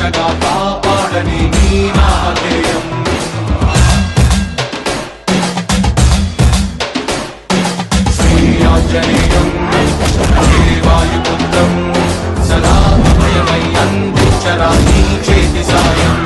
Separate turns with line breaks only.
రక్షగా కాపాడని నీ నామధేయం శ్రీ ఆంజనేయం దేవాయుపుత్రం సదా భయమై అందించరా నీ చేతి సాయం